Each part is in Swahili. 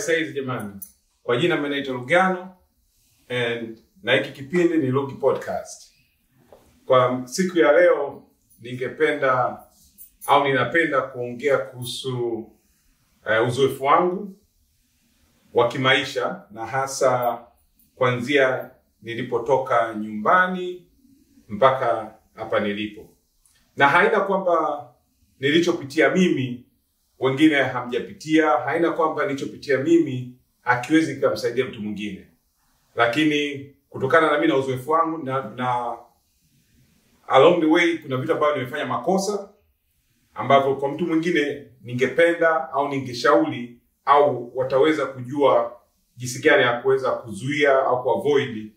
saizi jamani. Kwa jina mimi naitwa Lugano na hiki kipindi ni Lugi Podcast. Kwa siku ya leo ninapenda kuongea kuhusu uzoefu wangu wa kimaisha, na hasa kuanzia nilipotoka nyumbani mpaka hapa nilipo. Na haina kwamba nilichopitia mimi wengine hamjapitia, haina kwamba nilichopitia mimi hakiwezi kumsaidia mtu mwingine. Lakini kutokana na mimi na uzoefu wangu na along the way kuna vitu ambavyo nimefanya makosa ambavyo kwa mtu mwingine ningependa au ningeshauri au wataweza kujua jinsi gani ya kuweza kuzuia au kuavoid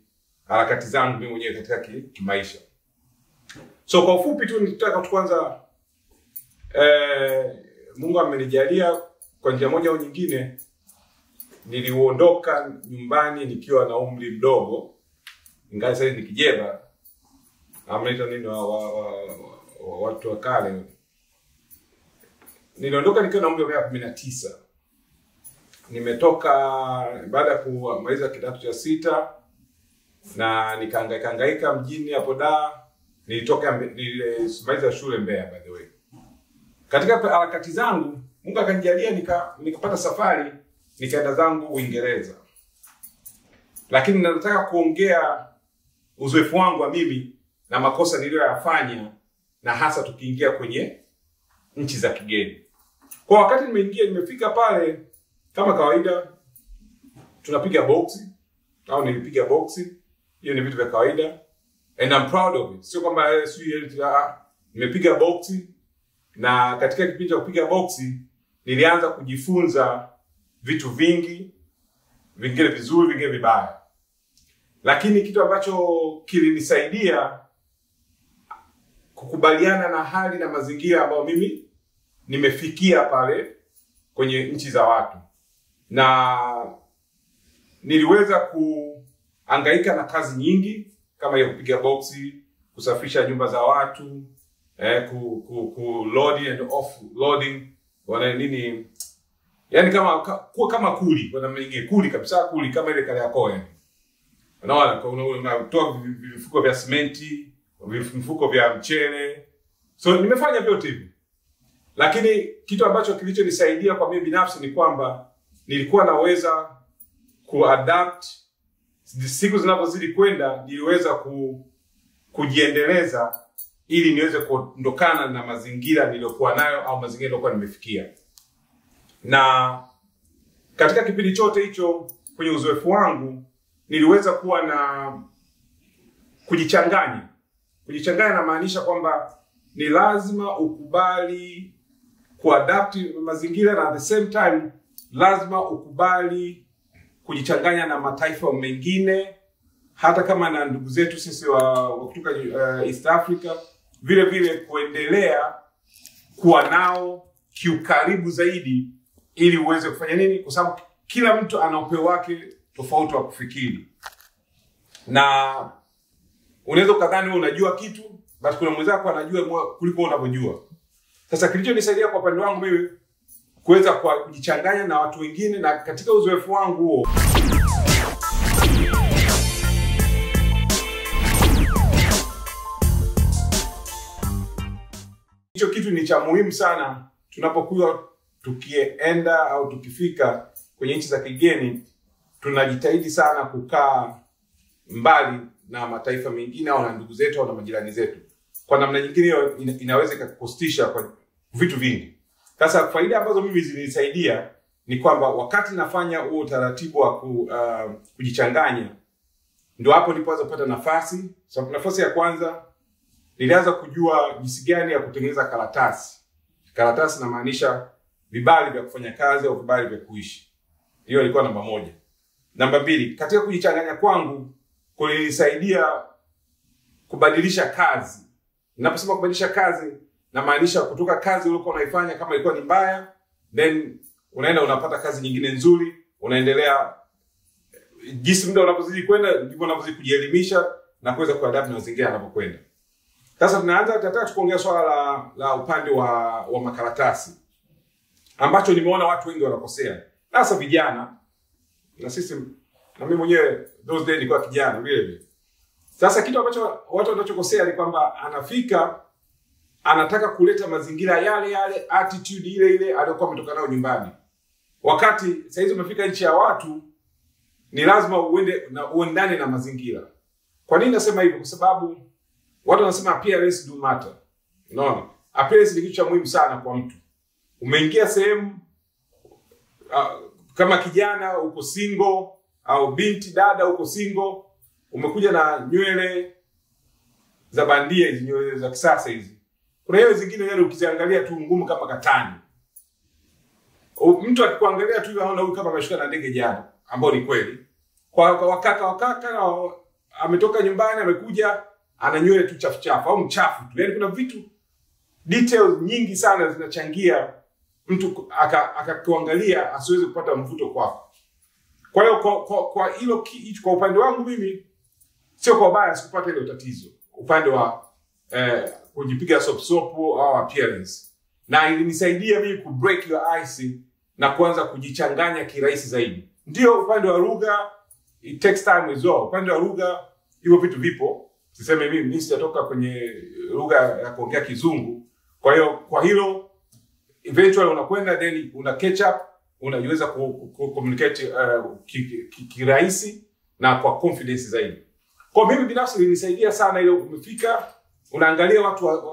harakati zangu mimi mwenyewe katika kimaisha. So kwa ufupi tu nitaka kwanza Mungu amenijalia kwa njia moja au nyingine. Niliondoka nyumbani nikiwa na umri mdogo, ingawa sasa nikijeba amnaita nini watu wa kale. Niliondoka nikiwa na umri wa miaka 19. Nimetoka baada ya kumaliza kidato cha 6 na nikahangaika mjini hapo Dar. Nilimaliza shule Mbeya by the way. Katika harakati zangu Mungu akanijalia nikapata safari nikaenda zangu Uingereza. Lakini nataka kuongea uzoefu wangu wa mimi na makosa niliyoyafanya, na hasa tukiingia kwenye nchi za kigeni. Kwa wakati nimefika pale, kama kawaida tunapiga boxi au nilipiga boxi. Hiyo ni vitu vya kawaida and I'm proud of it. Sio kwamba nimepiga boxi, na katika kipindi cha kupiga boxi nilianza kujifunza vitu vingi, vingine vizuri, vingine vibaya. Lakini kitu ambacho kilinisaidia kukubaliana na hali na mazingira ambayo mimi nimefikia pale kwenye nchi za watu, na niliweza kuhangaika na kazi nyingi kama hiyo kupiga boxi, kusafisha nyumba za watu, loading and offloading, nini, yani kama kuli, kuli kabisa, kuli kama ile kale yako yani. Unatoa vifuko vya simenti, vifuko vya mchele. So nimefanya vyote hivi. Lakini kitu ambacho kilichonisaidia kwa mimi binafsi ni kwamba nilikuwa naweza kuadapt. Siku zinapozidi kwenda niliweza kujiendeleza ili niweze kuondokana na mazingira niliyokuwa nayo au mazingira niliyokuwa nimefikia. Na katika kipindi chote hicho kwenye uzoefu wangu niliweza kuwa na kujichanganya. Kujichanganya na maanisha kwamba ni lazima ukubali kuadapt mazingira, na at the same time lazima ukubali kujichanganya na mataifa mengine, hata kama na ndugu zetu sisi wa kutoka East Africa, vile vile kuendelea kuwa nao kiukaribu zaidi ili uweze kufanya nini, kwa sababu kila mtu ana upeo wake tofauti wa kufikiri. Na unaweza kadhani wewe unajua kitu, basi kuna mwenzako anajua kuliko unavyojua. Sasa kilichonisaidia kwa upande wangu mimi kuweza kujichanganya na watu wengine, na katika uzoefu wangu huo hicho kitu ni cha muhimu sana tunapokuwa tukienda au tukifika kwenye nchi za kigeni. Tunajitahidi sana kukaa mbali na mataifa mengine au na ndugu zetu au na majirani zetu. Kwa namna nyingine inaweza kukostisha kwa vitu vingi. Sasa faida ambazo mimi zilisaidia ni kwamba wakati nafanya huo utaratibu wa kujichanganya, ndio hapo nilipoanza kupata nafasi. Sababu nafasi ya kwanza nilianza kujua jinsi gani ya kutengeneza karatasi. Karatasi na maanisha vibali vya kufanya kazi au vibali vya kuishi. Hiyo ilikuwa namba 1. Namba 2, katika kujichanganya kwangu kulinisaidia kubadilisha kazi. Ninaposema kubadilisha kazi na maanisha kutoka kazi uliokuwa unaifanya kama ilikuwa ni mbaya, then unaenda unapata kazi nyingine nzuri, unaendelea. Jinsi muda unapozidi kwenda ndivyo unapozidi kujielimisha na kuweza kuadapt na mazingira yanapokwenda. Sasa tunataka kuongea swala la upande wa makaratasi, ambacho nimeona watu wengi wanakosea. hasa vijana, na sisi na mimi mwenyewe those days nilikuwa kijana vile vile. Sasa kitu ambacho watu wanachokosea ni kwamba anafika anataka kuleta mazingira yale yale, attitude ile ile aliyokuwa ametoka nayo nyumbani. Wakati sasa hizi umefika nchi ya watu, ni lazima uendane na mazingira. Kwa nini nasema hivyo? Kwa sababu watu wanasema appearance do matter. Unaona? Appearance ni kitu cha muhimu sana kwa mtu. Umeingia sehemu kama kijana uko single au binti dada uko single, umekuja na nywele za bandia, hizi nywele za kisasa hizi. Kuna nywele zingine yale ukiziangalia tu ngumu kama katani. Mtu akikuangalia tu anaona huyu kama ameshuka na ndege jana, ambao ni kweli. Kwa wakaka ametoka nyumbani amekuja ana nywele tu chafu au mchafu tu. Yaani kuna vitu details nyingi sana zinachangia mtu akakuangalia asiweze kupata mvuto kwako. Kwa hiyo kwa hilo kwa upande wangu mimi sio kwa baya sikupata ile tatizo. Upande wa kujipiga sopo au appearance. Na ilinisaidia mimi ku break your ice na kuanza kujichanganya kirahisi zaidi. Ndio upande wa lugha it takes time as well. Upande wa lugha hivyo vitu vipo. Siseme mimi sitatoka kwenye lugha ya kuongea Kizungu. Kwa hiyo kwa hilo eventually unakwenda then una catch up, unaweza communicate kirahisi na kwa confidence zaidi. Kwa mimi binafsi ilinisaidia sana ile umefika unaangalia watu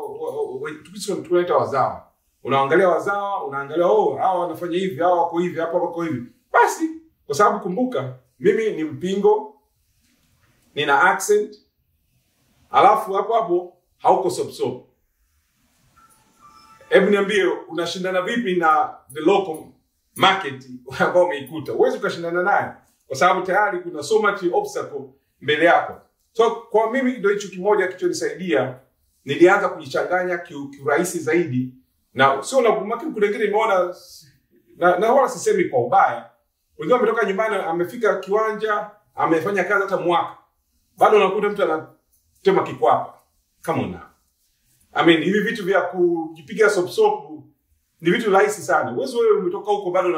tunaita wazawa. Unaangalia wazawa, unaangalia hawa wanafanya hivi, hawa wako hivi, hapa wako hivi. Basi kwa sababu kumbuka mimi ni Mpingo, nina accent, alafu hapo hauko sop. Hebu niambie unashindana vipi na the local market ambao umeikuta? Huwezi ukashindana naye kwa sababu tayari kuna so much obstacle mbele yako. So kwa mimi ndio hicho kimoja kilichonisaidia, nilianza kujichanganya kiurahisi zaidi. Na sio na makini kuna wengine nimeona na wala sisemi kwa ubaya. Wengine wametoka nyumbani amefika kiwanja, amefanya kazi hata mwaka. Bado unakuta mtu anatema kikwapa. Kama una. Hivi vitu vya kujipiga sopo ni vitu rahisi sana. Wewe umetoka huko bado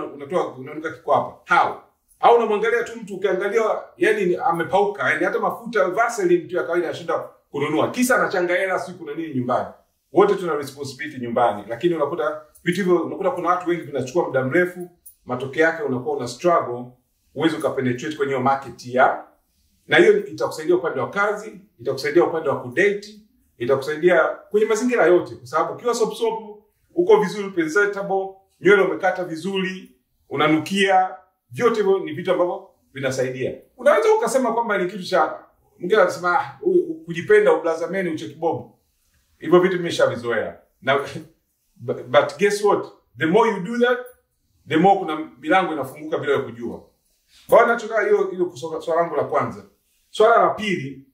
unanuka kikwapa. How? Au unamwangalia tu mtu ukiangalia yani amepauka, yani hata mafuta Vaseline tu ya kawaida anashinda kununua. Kisa anachanga hela siku na nini nyumbani. Wote tuna responsibility nyumbani, lakini unakuta vitu hivyo, unakuta kuna watu wengi vinachukua muda mrefu, matokeo yake unakuwa una struggle, uwezo ukapenetrate kwenye market ya. Na hiyo itakusaidia upande wa kazi, itakusaidia upande wa kudate, itakusaidia kwenye mazingira yote kwa sababu ukiwa sopo uko vizuri, presentable, nywele umekata vizuri, unanukia, vyote hivyo ni vitu ambavyo vinasaidia. Unaweza ukasema kwamba ni kitu cha mwingine anasema kujipenda ublazameni uchekibobu. Hivyo vitu nimeshavizoea. Na but guess what? The more you do that, the more kuna milango inafunguka bila kujua. Kwa hiyo nataka hiyo swala langu la kwanza. Swala la pili,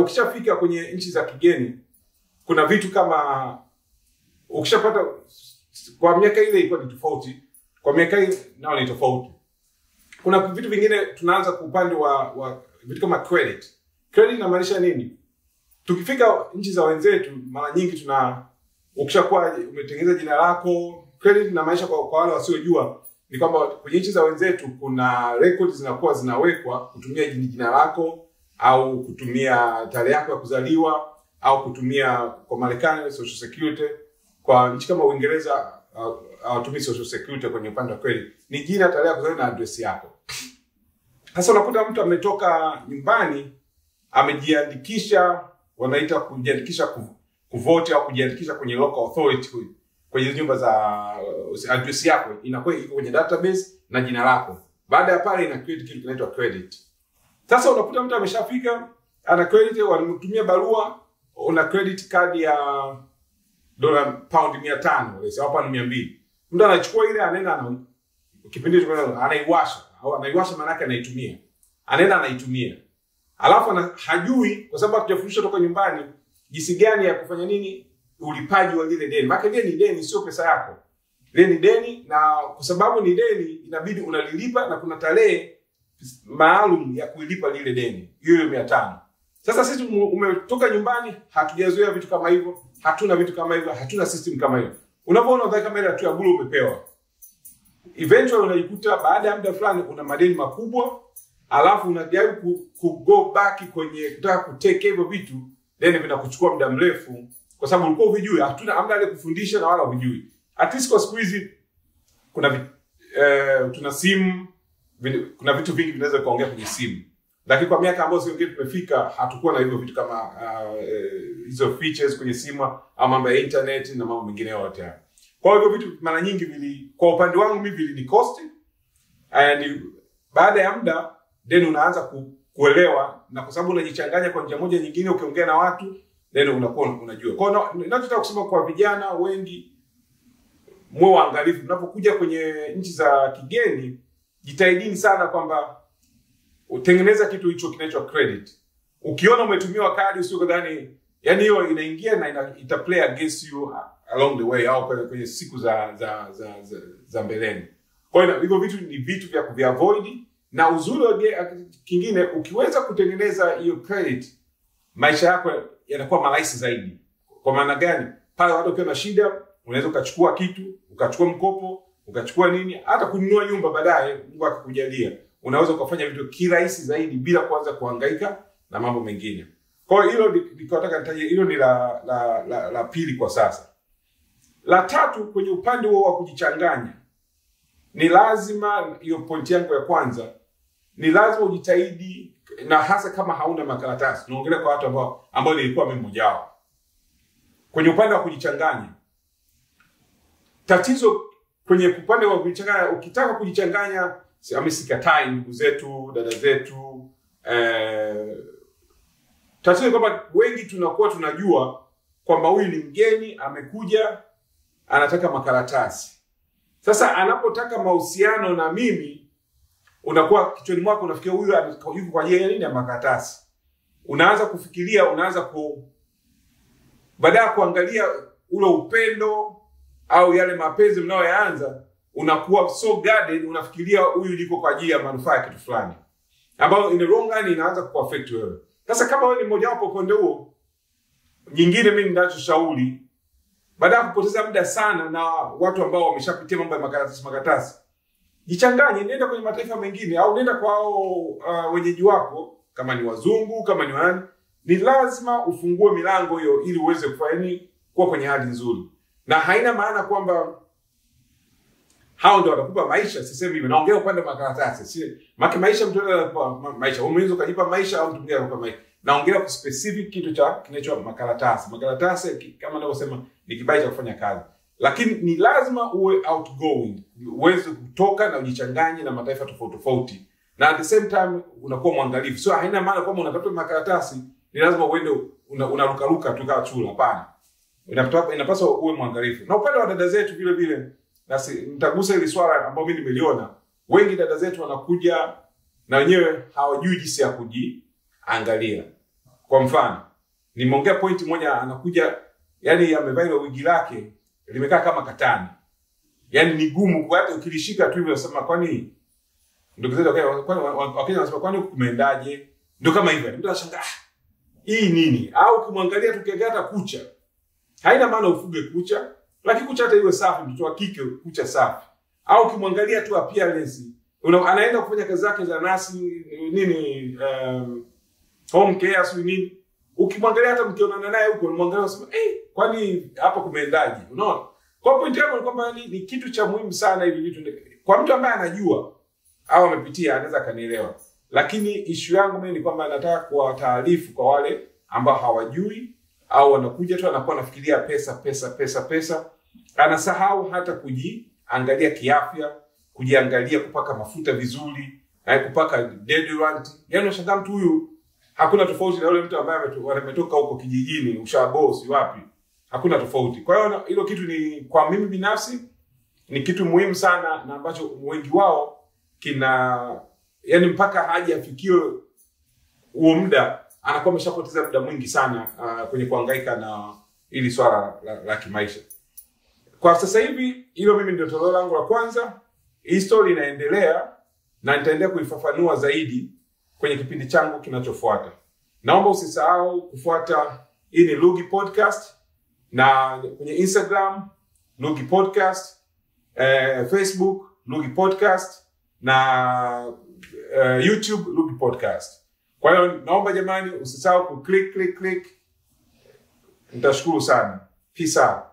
ukishafika kwenye nchi za kigeni, kuna vitu kama ukishapata kwa miaka ile ilikuwa ni tofauti, kwa miaka hii nao ni tofauti. Kuna vitu vingine tunaanza kwa upande wa vitu kama credit. Credit inamaanisha nini? Tukifika nchi za wenzetu mara nyingi ukishakuwa umetengeneza jina lako, credit inamaanisha kwa wale wasiojua ni kwamba kwenye nchi za wenzetu kuna records zinakuwa zinawekwa kutumia jina lako au kutumia tarehe yako ya kuzaliwa au kutumia kwa Marekani social security. Kwa nchi kama Uingereza hawatumii social security kwenye upande wa credit. Ni jina, tarehe ya kuzaliwa na address yako. Sasa unakuta mtu ametoka nyumbani amejiandikisha, wanaita kujiandikisha kuvote au kujiandikisha kwenye local authority kwenye nyumba za address yako inakuwa iko kwenye database na jina lako. Baada ya pale ina create kitu kinaitwa credit. Sasa unakuta mtu ameshafika ana credit, wanamtumia barua, una credit card ya pound 500 au pound 200. Mtu anachukua ile anaenda kipindi hicho anaiwasha au anaiwasha maana yake anaitumia. Anaenda anaitumia. Alafu hajui kwa sababu hatujafundishwa toka nyumbani jinsi gani ya kufanya nini ulipaji wa lile deni. Maana deni sio pesa yako. Deni deni, na kwa sababu ni deni inabidi unalilipa na kuna tarehe maalum ya kuilipa lile deni. Hiyo 500. Sasa sisi umetoka nyumbani, hatujazoea vitu kama hivyo, hatuna vitu kama hivyo, hatuna system kama hiyo. Unapoona unataka kamera tu ya bure umepewa. eventually unajikuta baada ya muda fulani una madeni makubwa, alafu unajaribu go back kwenye kutaka kutake hivyo vitu, then vinakuchukua muda mrefu kwa sababu ulikuwa hujui, hamna ile kufundisha na wala hujui. At least kwa siku hizi kuna tuna simu, kuna vitu vingi vinaweza kuongea kwenye simu. Lakini kwa miaka ambayo sio ngine tumefika, hatakuwa na hivyo vitu kama hizo features kwenye simu au mambo ya internet na mambo mengine yote haya. Kwa hivyo vitu mara nyingi kwa upande wangu mimi vilini cost, and baada ya muda then unaanza kuelewa, na kwa sababu unajichanganya kwa njia moja nyingine ukiongea na watu, then unakuwa unajua. Kwa hiyo ninachotaka kusema kwa vijana wengi, mwe waangalifu mnapokuja kwenye nchi za kigeni. Jitahidini sana kwamba utengeneza kitu hicho kinaitwa credit. Ukiona umetumiwa kadi usikudhani, yani hiyo inaingia na ita play against you along the way au kwenye siku za mbeleni. Kwa hiyo hivyo vitu ni vitu vya kuviavoid, na uzuri kingine ukiweza kutengeneza hiyo credit, maisha yako yanakuwa marahisi zaidi. Kwa maana gani? Pale watu ukiwa na shida unaweza ukachukua kitu, ukachukua mkopo, ukachukua nini, hata kununua nyumba baadaye Mungu akikujalia. Unaweza ukafanya vitu kirahisi zaidi bila kuanza kuhangaika na mambo mengine. Kwa hiyo hilo nikataka nitaje, hilo ni la pili kwa sasa. La tatu, kwenye upande huo wa kujichanganya, ni lazima, hiyo point yangu ya kwanza, ni lazima ujitahidi, na hasa kama hauna makaratasi. Naongelea kwa watu ambao nilikuwa mimi mmoja wao. Kwenye upande wa kujichanganya, tatizo kwenye upande wa kujichanganya, ukitaka kujichanganya, sikatai ndugu zetu, dada zetu, tatizo kwamba wengi tunakuwa tunajua kwamba huyu ni mgeni amekuja anataka makaratasi. Sasa anapotaka mahusiano na mimi, unakuwa kichwani mwako unafikiria huyu yuko kwa ajili ya nini ya makaratasi. Unaanza kufikiria, baada ya kuangalia ule upendo au yale mapenzi mnayoanza, unakuwa so guarded, unafikiria huyu yuko kwa ajili ya manufaa ya kitu fulani, ambao in the long run inaanza kuaffect wewe. Sasa kama wewe ni mmoja wapo upande huo, nyingine mimi ninachoshauri, baada ya kupoteza muda sana na watu ambao wameshapitia mambo ya makaratasi, jichanganye, nenda kwenye mataifa mengine au nenda kwa wenyeji wako, kama ni wazungu, kama ni wani. Ni lazima ufungue milango hiyo ili uweze kuwa kwenye hali nzuri. Na haina maana kwamba hao ndio watakupa maisha. Sisemi hivyo, naongea upande wa makaratasi. Maisha mtu anakupa maisha, unaweza kujipa maisha au mtu mwingine anakupa maisha. Naongelea kwa specific kitu kinachoitwa makaratasi. Makaratasi kama ninavyosema ni kibali cha kufanya kazi. Lakini ni lazima uwe outgoing, uweze kutoka na ujichanganye na mataifa tofauti. Na at the same time unakuwa mwangalifu. So haina maana kwamba unatafuta makaratasi ni lazima uende unarukaruka tu kama chula, hapana. Inapaswa uwe mwangalifu. Na upande wa dada zetu vile vile, nitagusa ile swala ambalo mimi nimeliona. Wengi dada zetu wanakuja na wenyewe hawajui jinsi ya kujiangalia. Kwa mfano, nimeongea point moja, anakuja yani amevaa ile wigi lake limekaa kama katani. Yani ni gumu kwa hata ukilishika tu hivyo unasema kwani ndugu zetu wakenya wanasema kwani kumeendaje? Ndio kama hivyo. Mtu anashangaa hii nini? Au ukimwangalia tukiangalia kucha, haina maana ufuge kucha, lakini kucha hata iwe safi, mtoto wa kike kucha safi. Au ukimwangalia tu appearance, anaenda kufanya kazi zake za nasi nini, home care sio nini, ukimwangalia hata mkionana naye huko unamwangalia unasema kwani hapa kumeendaje? Unaona? Kwa point yangu ni kwamba ni kitu cha muhimu sana hivi vitu. Kwa mtu ambaye anajua au amepitia anaweza kanielewa. Lakini issue yangu mimi ni kwamba nataka kuwa taarifu kwa wale ambao hawajui au wanakuja tu anakuwa anafikiria pesa. Anasahau hata kujiangalia kiafya, kujiangalia kupaka mafuta vizuri, kupaka deodorant. Yaani unashangaa mtu huyu hakuna tofauti na yule mtu ambaye ametoka huko kijijini, ushabosi wapi. Hakuna tofauti. Kwa hiyo hilo kitu ni kwa mimi binafsi ni kitu muhimu sana, na ambacho wengi wao yani mpaka haja afikie huo muda anakuwa ameshapoteza muda mwingi sana kwenye kuhangaika na ili swala la kimaisha. Kwa sasa hivi hilo mimi ndio toleo langu la kwanza. Hii story inaendelea na nitaendelea kuifafanua zaidi kwenye kipindi changu kinachofuata. Naomba usisahau kufuata, hii ni Lugi Podcast, na kwenye Instagram Lugi Podcast, Facebook Lughi Podcast na YouTube Lughi Podcast. Kwa hiyo naomba jamani usisahau click. Nitashukuru sana. Peace out.